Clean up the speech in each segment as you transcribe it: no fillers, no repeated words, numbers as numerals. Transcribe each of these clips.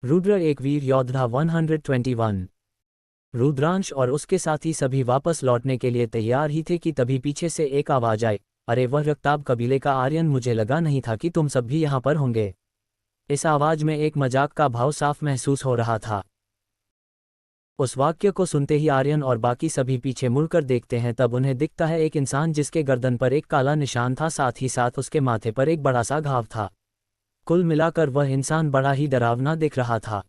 रुद्र एक वीर योद्धा 121। रुद्रांश और उसके साथी सभी वापस लौटने के लिए तैयार ही थे कि तभी पीछे से एक आवाज आई, अरे वह रक्ताब कबीले का आर्यन, मुझे लगा नहीं था कि तुम सब भी यहाँ पर होंगे। इस आवाज में एक मजाक का भाव साफ महसूस हो रहा था। उस वाक्य को सुनते ही आर्यन और बाकी सभी पीछे मुड़कर देखते हैं, तब उन्हें दिखता है एक इंसान जिसके गर्दन पर एक काला निशान था, साथ ही साथ उसके माथे पर एक बड़ा सा घाव था। कुल मिलाकर वह इंसान बड़ा ही डरावना दिख रहा था।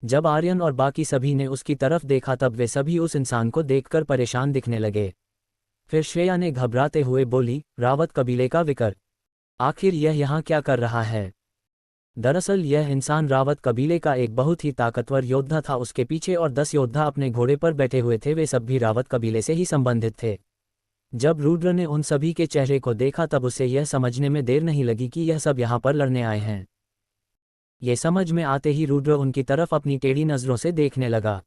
जब आर्यन और बाकी सभी ने उसकी तरफ देखा तब वे सभी उस इंसान को देखकर परेशान दिखने लगे। फिर श्रेया ने घबराते हुए बोली, रावत कबीले का विकर, आखिर यह यहाँ क्या कर रहा है? दरअसल यह इंसान रावत कबीले का एक बहुत ही ताकतवर योद्धा था। उसके पीछे और 10 योद्धा अपने घोड़े पर बैठे हुए थे, वे सब भी रावत कबीले से ही संबंधित थे। जब रुद्र ने उन सभी के चेहरे को देखा तब उसे यह समझने में देर नहीं लगी कि यह सब यहाँ पर लड़ने आए हैं। ये समझ में आते ही रुद्र उनकी तरफ अपनी टेढ़ी नज़रों से देखने लगा।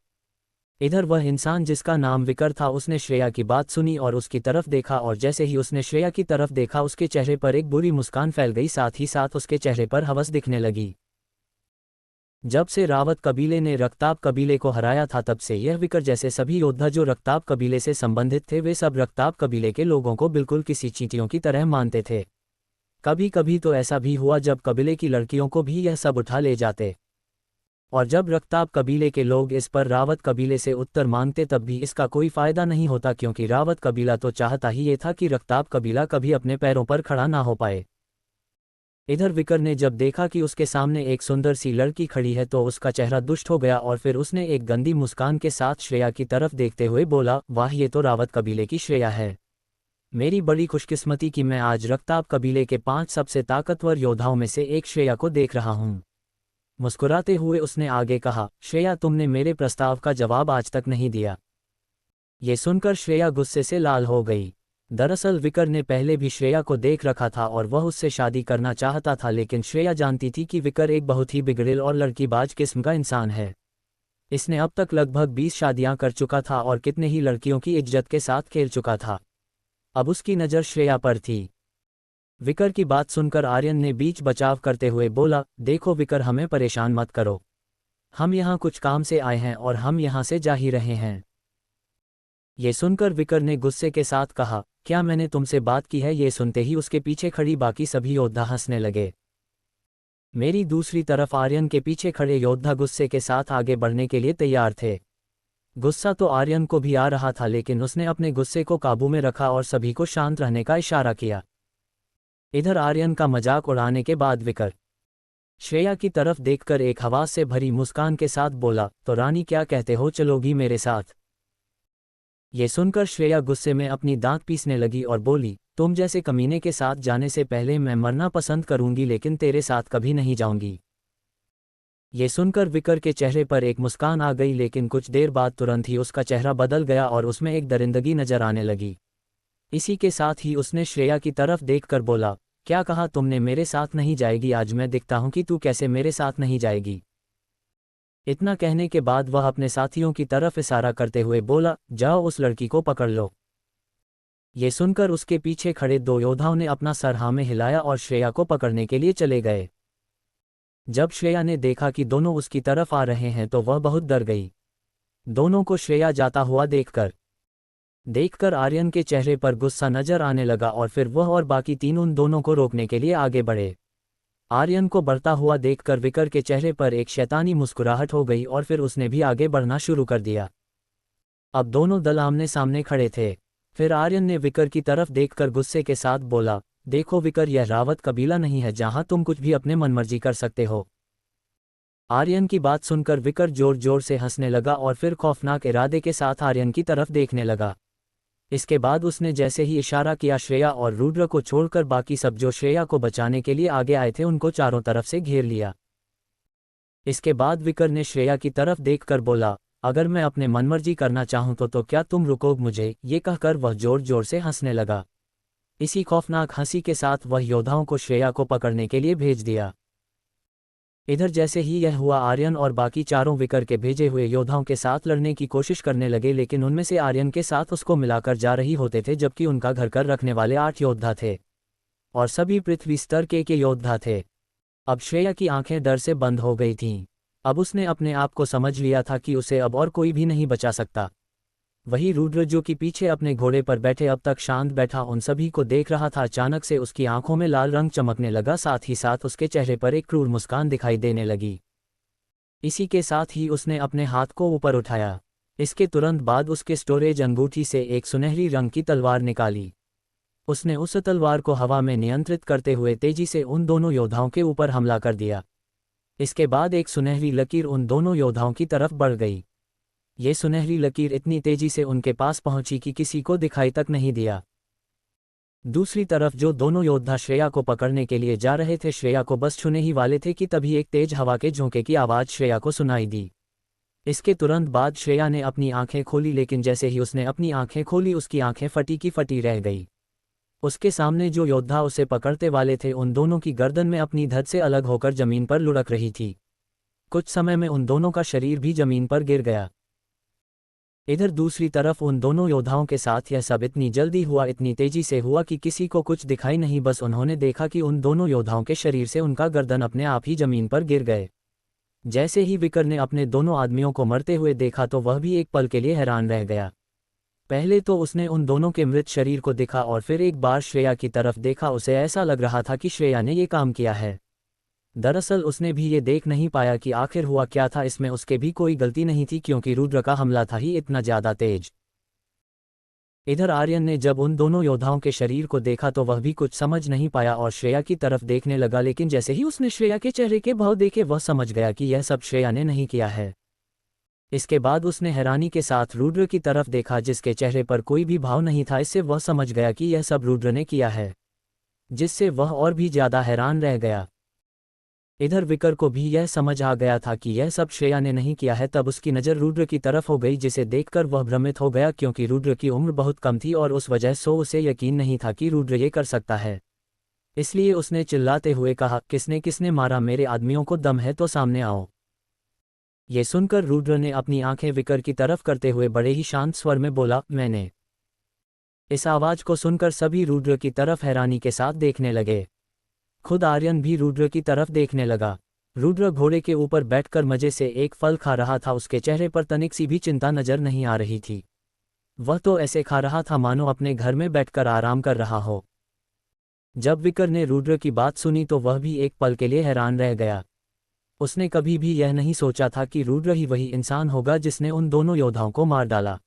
इधर वह इंसान जिसका नाम विकर था, उसने श्रेया की बात सुनी और उसकी तरफ देखा, और जैसे ही उसने श्रेया की तरफ देखा उसके चेहरे पर एक बुरी मुस्कान फैल गई, साथ ही साथ उसके चेहरे पर हवस दिखने लगी। जब से रावत कबीले ने रक्ताब कबीले को हराया था तब से यह विकर जैसे सभी योद्धा जो रक्ताब कबीले से संबंधित थे, वे सब रक्ताब कबीले के लोगों को बिल्कुल किसी चींटियों की तरह मानते थे। कभी कभी तो ऐसा भी हुआ जब कबीले की लड़कियों को भी यह सब उठा ले जाते। और जब रक्ताब कबीले के लोग इस पर रावत कबीले से उत्तर मांगते तब भी इसका कोई फायदा नहीं होता, क्योंकि रावत कबीला तो चाहता ही ये था कि रक्ताब कबीला कभी अपने पैरों पर खड़ा ना हो पाए। इधर विकर ने जब देखा कि उसके सामने एक सुंदर सी लड़की खड़ी है तो उसका चेहरा दुष्ट हो गया, और फिर उसने एक गंदी मुस्कान के साथ श्रेया की तरफ देखते हुए बोला, वाह, ये तो रावत कबीले की श्रेया है। मेरी बड़ी खुशकिस्मती कि मैं आज रक्ताब कबीले के 5 सबसे ताकतवर योद्धाओं में से एक श्रेया को देख रहा हूँ। मुस्कुराते हुए उसने आगे कहा, श्रेया, तुमने मेरे प्रस्ताव का जवाब आज तक नहीं दिया। ये सुनकर श्रेया गुस्से से लाल हो गई। दरअसल विकर ने पहले भी श्रेया को देख रखा था और वह उससे शादी करना चाहता था, लेकिन श्रेया जानती थी कि विकर एक बहुत ही बिगड़ैल और लड़कीबाज किस्म का इंसान है। इसने अब तक लगभग 20 शादियां कर चुका था और कितने ही लड़कियों की इज्जत के साथ खेल चुका था। अब उसकी नज़र श्रेया पर थी। विकर की बात सुनकर आर्यन ने बीच बचाव करते हुए बोला, देखो विकर, हमें परेशान मत करो, हम यहाँ कुछ काम से आए हैं और हम यहाँ से जा ही रहे हैं। ये सुनकर विकर ने गुस्से के साथ कहा, क्या मैंने तुमसे बात की है? ये सुनते ही उसके पीछे खड़ी बाकी सभी योद्धा हंसने लगे। मेरी दूसरी तरफ आर्यन के पीछे खड़े योद्धा गुस्से के साथ आगे बढ़ने के लिए तैयार थे। गुस्सा तो आर्यन को भी आ रहा था, लेकिन उसने अपने गुस्से को काबू में रखा और सभी को शांत रहने का इशारा किया। इधर आर्यन का मजाक उड़ाने के बाद विकर श्रेया की तरफ देखकर एक हवास से भरी मुस्कान के साथ बोला, तो रानी, क्या कहते हो, चलोगी मेरे साथ? ये सुनकर श्रेया गुस्से में अपनी दांत पीसने लगी और बोली, तुम जैसे कमीने के साथ जाने से पहले मैं मरना पसंद करूंगी, लेकिन तेरे साथ कभी नहीं जाऊंगी। ये सुनकर विकर के चेहरे पर एक मुस्कान आ गई, लेकिन कुछ देर बाद तुरंत ही उसका चेहरा बदल गया और उसमें एक दरिंदगी नजर आने लगी। इसी के साथ ही उसने श्रेया की तरफ देखकर बोला, क्या कहा तुमने, मेरे साथ नहीं जाएगी? आज मैं दिखता हूं कि तू कैसे मेरे साथ नहीं जाएगी। इतना कहने के बाद वह अपने साथियों की तरफ इशारा करते हुए बोला, जाओ उस लड़की को पकड़ लो। ये सुनकर उसके पीछे खड़े 2 योद्धाओं ने अपना सर हाँ में हिलाया और श्रेया को पकड़ने के लिए चले गए। जब श्रेया ने देखा कि दोनों उसकी तरफ आ रहे हैं तो वह बहुत डर गई। दोनों को श्रेया जाता हुआ देखकर आर्यन के चेहरे पर गुस्सा नजर आने लगा और फिर वह और बाकी 3 उन दोनों को रोकने के लिए आगे बढ़े। आर्यन को बढ़ता हुआ देखकर विकर के चेहरे पर एक शैतानी मुस्कुराहट हो गई और फिर उसने भी आगे बढ़ना शुरू कर दिया। अब दोनों दल आमने सामने खड़े थे। फिर आर्यन ने विकर की तरफ देखकर गुस्से के साथ बोला, देखो विकर, यह रावत कबीला नहीं है जहां तुम कुछ भी अपने मनमर्जी कर सकते हो। आर्यन की बात सुनकर विकर जोर जोर से हंसने लगा और फिर खौफनाक इरादे के साथ आर्यन की तरफ देखने लगा। इसके बाद उसने जैसे ही इशारा किया, श्रेया और रुद्र को छोड़कर बाकी सब जो श्रेया को बचाने के लिए आगे आए थे उनको चारों तरफ से घेर लिया। इसके बाद विकर ने श्रेया की तरफ देखकर बोला, अगर मैं अपने मनमर्जी करना चाहूं तो क्या तुम रुकोगे मुझे? ये कहकर वह जोर जोर से हंसने लगा। इसी खौफनाक हंसी के साथ वह योद्धाओं को श्रेया को पकड़ने के लिए भेज दिया। इधर जैसे ही यह हुआ, आर्यन और बाकी चारों विकर के भेजे हुए योद्धाओं के साथ लड़ने की कोशिश करने लगे, लेकिन उनमें से आर्यन के साथ उसको मिलाकर जा रही होते थे, जबकि उनका घर कर रखने वाले 8 योद्धा थे और सभी पृथ्वी स्तर के योद्धा थे। अब श्रेया की आंखें डर से बंद हो गई थीं। अब उसने अपने आप को समझ लिया था कि उसे अब और कोई भी नहीं बचा सकता। वही रुद्र जो कि पीछे अपने घोड़े पर बैठे अब तक शांत बैठा उन सभी को देख रहा था, अचानक से उसकी आंखों में लाल रंग चमकने लगा, साथ ही साथ उसके चेहरे पर एक क्रूर मुस्कान दिखाई देने लगी। इसी के साथ ही उसने अपने हाथ को ऊपर उठाया। इसके तुरंत बाद उसके स्टोरेज अंगूठी से एक सुनहरी रंग की तलवार निकाली। उसने उस तलवार को हवा में नियंत्रित करते हुए तेजी से उन दोनों योद्धाओं के ऊपर हमला कर दिया। इसके बाद एक सुनहरी लकीर उन दोनों योद्धाओं की तरफ बढ़ गई। ये सुनहरी लकीर इतनी तेजी से उनके पास पहुंची कि किसी को दिखाई तक नहीं दिया। दूसरी तरफ जो दोनों योद्धा श्रेया को पकड़ने के लिए जा रहे थे, श्रेया को बस छूने ही वाले थे कि तभी एक तेज हवा के झोंके की आवाज़ श्रेया को सुनाई दी। इसके तुरंत बाद श्रेया ने अपनी आंखें खोली, लेकिन जैसे ही उसने अपनी आंखें खोली उसकी आंखें फटी की फटी रह गई। उसके सामने जो योद्धा उसे पकड़ते वाले थे उन दोनों की गर्दन में अपनी धड़ से अलग होकर जमीन पर लुढ़क रही थी। कुछ समय में उन दोनों का शरीर भी जमीन पर गिर गया। इधर दूसरी तरफ उन दोनों योद्धाओं के साथ यह सब इतनी जल्दी हुआ, इतनी तेजी से हुआ कि किसी को कुछ दिखाई नहीं। बस उन्होंने देखा कि उन दोनों योद्धाओं के शरीर से उनका गर्दन अपने आप ही जमीन पर गिर गए। जैसे ही विकर ने अपने दोनों आदमियों को मरते हुए देखा तो वह भी एक पल के लिए हैरान रह गया। पहले तो उसने उन दोनों के मृत शरीर को देखा और फिर एक बार श्रेया की तरफ देखा। उसे ऐसा लग रहा था कि श्रेया ने ये काम किया है। दरअसल उसने भी ये देख नहीं पाया कि आखिर हुआ क्या था। इसमें उसके भी कोई गलती नहीं थी, क्योंकि रुद्र का हमला था ही इतना ज़्यादा तेज। इधर आर्यन ने जब उन दोनों योद्धाओं के शरीर को देखा तो वह भी कुछ समझ नहीं पाया और श्रेया की तरफ देखने लगा, लेकिन जैसे ही उसने श्रेया के चेहरे के भाव देखे वह समझ गया कि यह सब श्रेया ने नहीं किया है। इसके बाद उसने हैरानी के साथ रुद्र की तरफ देखा, जिसके चेहरे पर कोई भी भाव नहीं था। इससे वह समझ गया कि यह सब रुद्र ने किया है, जिससे वह और भी ज़्यादा हैरान रह गया। इधर विकर को भी यह समझ आ गया था कि यह सब श्रेया ने नहीं किया है। तब उसकी नज़र रुद्र की तरफ हो गई, जिसे देखकर वह भ्रमित हो गया, क्योंकि रुद्र की उम्र बहुत कम थी और उस वजह से उसे यकीन नहीं था कि रुद्र ये कर सकता है। इसलिए उसने चिल्लाते हुए कहा, किसने किसने मारा? मेरे आदमियों को दम है तो सामने आओ। ये सुनकर रुद्र ने अपनी आंखें विकर की तरफ करते हुए बड़े ही शांत स्वर में बोला, मैंने। इस आवाज़ को सुनकर सभी रुद्र की तरफ हैरानी के साथ देखने लगे। खुद आर्यन भी रुद्र की तरफ देखने लगा। रुद्र घोड़े के ऊपर बैठकर मजे से एक फल खा रहा था। उसके चेहरे पर तनिक सी भी चिंता नजर नहीं आ रही थी। वह तो ऐसे खा रहा था मानो अपने घर में बैठकर आराम कर रहा हो। जब विकर ने रुद्र की बात सुनी तो वह भी एक पल के लिए हैरान रह गया। उसने कभी भी यह नहीं सोचा था कि रुद्र ही वही इंसान होगा जिसने उन दोनों योद्धाओं को मार डाला।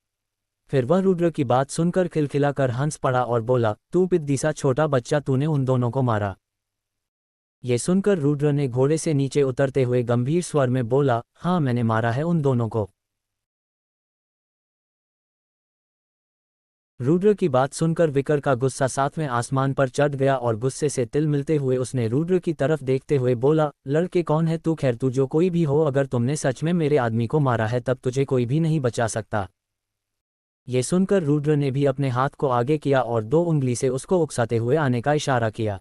फिर वह रुद्र की बात सुनकर खिलखिलाकर हंस पड़ा और बोला, तू पिद्दी सा छोटा बच्चा, तूने उन दोनों को मारा? ये सुनकर रुद्र ने घोड़े से नीचे उतरते हुए गंभीर स्वर में बोला, हाँ मैंने मारा है उन दोनों को। रुद्र की बात सुनकर विकर का गुस्सा सातवें आसमान पर चढ़ गया और गुस्से से तिल मिलते हुए उसने रुद्र की तरफ देखते हुए बोला, लड़के कौन है तू? खैर तू जो कोई भी हो, अगर तुमने सच में मेरे आदमी को मारा है तब तुझे कोई भी नहीं बचा सकता। ये सुनकर रुद्र ने भी अपने हाथ को आगे किया और 2 उंगली से उसको उकसाते हुए आने का इशारा किया।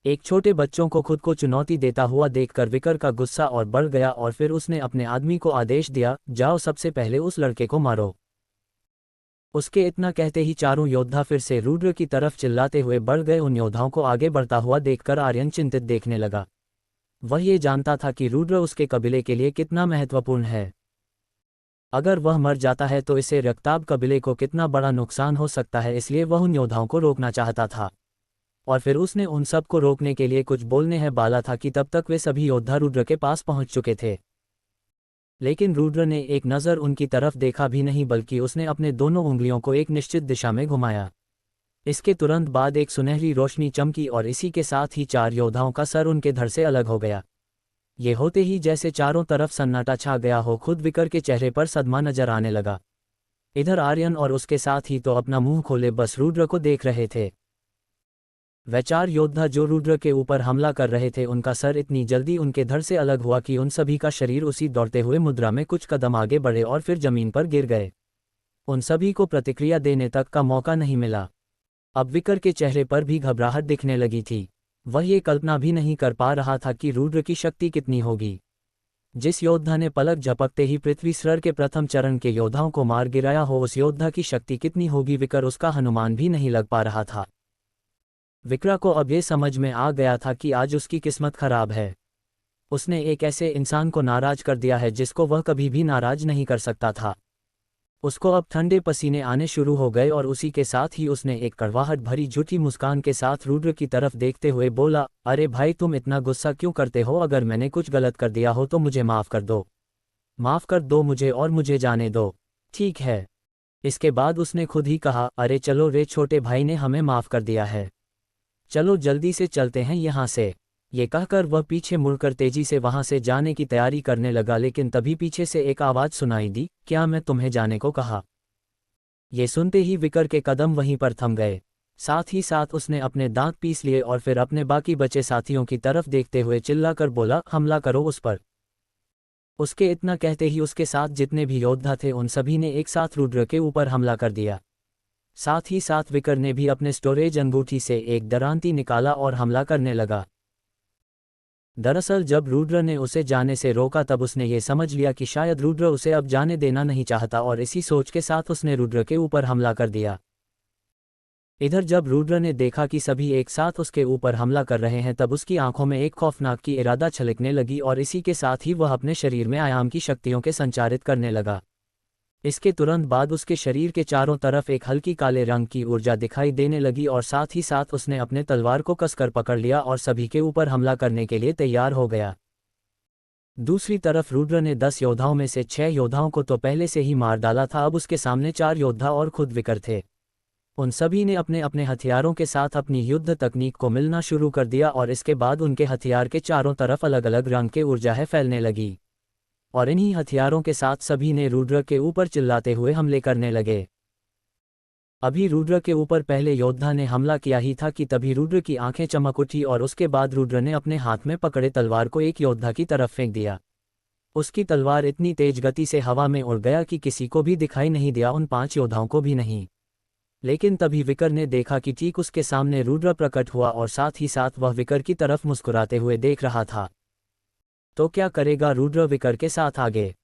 एक छोटे बच्चों को खुद को चुनौती देता हुआ देखकर विकर का गुस्सा और बढ़ गया और फिर उसने अपने आदमी को आदेश दिया, जाओ सबसे पहले उस लड़के को मारो। उसके इतना कहते ही चारों योद्धा फिर से रुद्र की तरफ चिल्लाते हुए बढ़ गए। उन योद्धाओं को आगे बढ़ता हुआ देखकर आर्यन चिंतित देखने लगा। वह ये जानता था कि रुद्र उसके कबीले के लिए कितना महत्वपूर्ण है। अगर वह मर जाता है तो इससे रक्ताब कबीले को कितना बड़ा नुकसान हो सकता है। इसलिए वह उन योद्धाओं को रोकना चाहता था और फिर उसने उन सब को रोकने के लिए कुछ बोलने है बाला था कि तब तक वे सभी योद्धा रुद्र के पास पहुंच चुके थे। लेकिन रुद्र ने एक नज़र उनकी तरफ देखा भी नहीं, बल्कि उसने अपने दोनों उंगलियों को एक निश्चित दिशा में घुमाया। इसके तुरंत बाद एक सुनहरी रोशनी चमकी और इसी के साथ ही 4 योद्धाओं का सर उनके धड़ से अलग हो गया। ये होते ही जैसे चारों तरफ सन्नाटा छा गया हो, खुद विकर के चेहरे पर सदमा नजर आने लगा। इधर आर्यन और उसके साथ ही तो अपना मुंह खोले बस रुद्र को देख रहे थे। वह 4 योद्धा जो रुद्र के ऊपर हमला कर रहे थे, उनका सर इतनी जल्दी उनके धड़ से अलग हुआ कि उन सभी का शरीर उसी दौड़ते हुए मुद्रा में कुछ कदम आगे बढ़े और फिर जमीन पर गिर गए। उन सभी को प्रतिक्रिया देने तक का मौका नहीं मिला। अब विकर के चेहरे पर भी घबराहट दिखने लगी थी। वह ये कल्पना भी नहीं कर पा रहा था कि रुद्र की शक्ति कितनी होगी। जिस योद्धा ने पलक झपकते ही पृथ्वी स्तर के प्रथम चरण के योद्धाओं को मार गिराया हो, उस योद्धा की शक्ति कितनी होगी विकर उसका अनुमान भी नहीं लग पा रहा था। विक्रा को अब ये समझ में आ गया था कि आज उसकी किस्मत खराब है। उसने एक ऐसे इंसान को नाराज कर दिया है जिसको वह कभी भी नाराज नहीं कर सकता था। उसको अब ठंडे पसीने आने शुरू हो गए और उसी के साथ ही उसने एक कड़वाहट भरी झूठी मुस्कान के साथ रुद्र की तरफ देखते हुए बोला, अरे भाई तुम इतना गुस्सा क्यों करते हो? अगर मैंने कुछ गलत कर दिया हो तो मुझे माफ़ कर दो। माफ़ कर दो मुझे और मुझे जाने दो। ठीक है। इसके बाद उसने खुद ही कहा, अरे चलो रे, छोटे भाई ने हमें माफ़ कर दिया है। चलो जल्दी से चलते हैं यहाँ से। ये कहकर वह पीछे मुड़कर तेजी से वहां से जाने की तैयारी करने लगा, लेकिन तभी पीछे से एक आवाज़ सुनाई दी, क्या मैं तुम्हें जाने को कहा? ये सुनते ही विकर के कदम वहीं पर थम गए। साथ ही साथ उसने अपने दांत पीस लिए और फिर अपने बाकी बचे साथियों की तरफ देखते हुए चिल्लाकर बोला, हमला करो उस पर। उसके इतना कहते ही उसके साथ जितने भी योद्धा थे उन सभी ने एक साथ रुद्र के ऊपर हमला कर दिया। साथ ही साथ विकर ने भी अपने स्टोरेज अंगूठी से एक दरांती निकाला और हमला करने लगा। दरअसल जब रुद्र ने उसे जाने से रोका तब उसने ये समझ लिया कि शायद रुद्र उसे अब जाने देना नहीं चाहता और इसी सोच के साथ उसने रुद्र के ऊपर हमला कर दिया। इधर जब रुद्र ने देखा कि सभी एक साथ उसके ऊपर हमला कर रहे हैं तब उसकी आंखों में एक खौफनाक की इरादा छलकने लगी और इसी के साथ ही वह अपने शरीर में आयाम की शक्तियों के संचारित करने लगा। इसके तुरंत बाद उसके शरीर के चारों तरफ एक हल्की काले रंग की ऊर्जा दिखाई देने लगी और साथ ही साथ उसने अपने तलवार को कसकर पकड़ लिया और सभी के ऊपर हमला करने के लिए तैयार हो गया। दूसरी तरफ रुद्र ने 10 योद्धाओं में से 6 योद्धाओं को तो पहले से ही मार डाला था, अब उसके सामने 4 योद्धा और खुद विकर थे। उन सभी ने अपने अपने हथियारों के साथ अपनी युद्ध तकनीक को मिलना शुरू कर दिया और इसके बाद उनके हथियार के चारों तरफ अलग अलग रंग के ऊर्जा है फैलने लगी और इन्हीं हथियारों के साथ सभी ने रुद्र के ऊपर चिल्लाते हुए हमले करने लगे। अभी रुद्र के ऊपर पहले योद्धा ने हमला किया ही था कि तभी रुद्र की आंखें चमक उठी और उसके बाद रुद्र ने अपने हाथ में पकड़े तलवार को एक योद्धा की तरफ फेंक दिया। उसकी तलवार इतनी तेज गति से हवा में उड़ गया कि किसी को भी दिखाई नहीं दिया, उन 5 योद्धाओं को भी नहीं। लेकिन तभी विकर ने देखा कि ठीक उसके सामने रुद्र प्रकट हुआ और साथ ही साथ वह विकर की तरफ मुस्कुराते हुए देख रहा था। तो क्या करेगा रुद्र विकर के साथ आगे?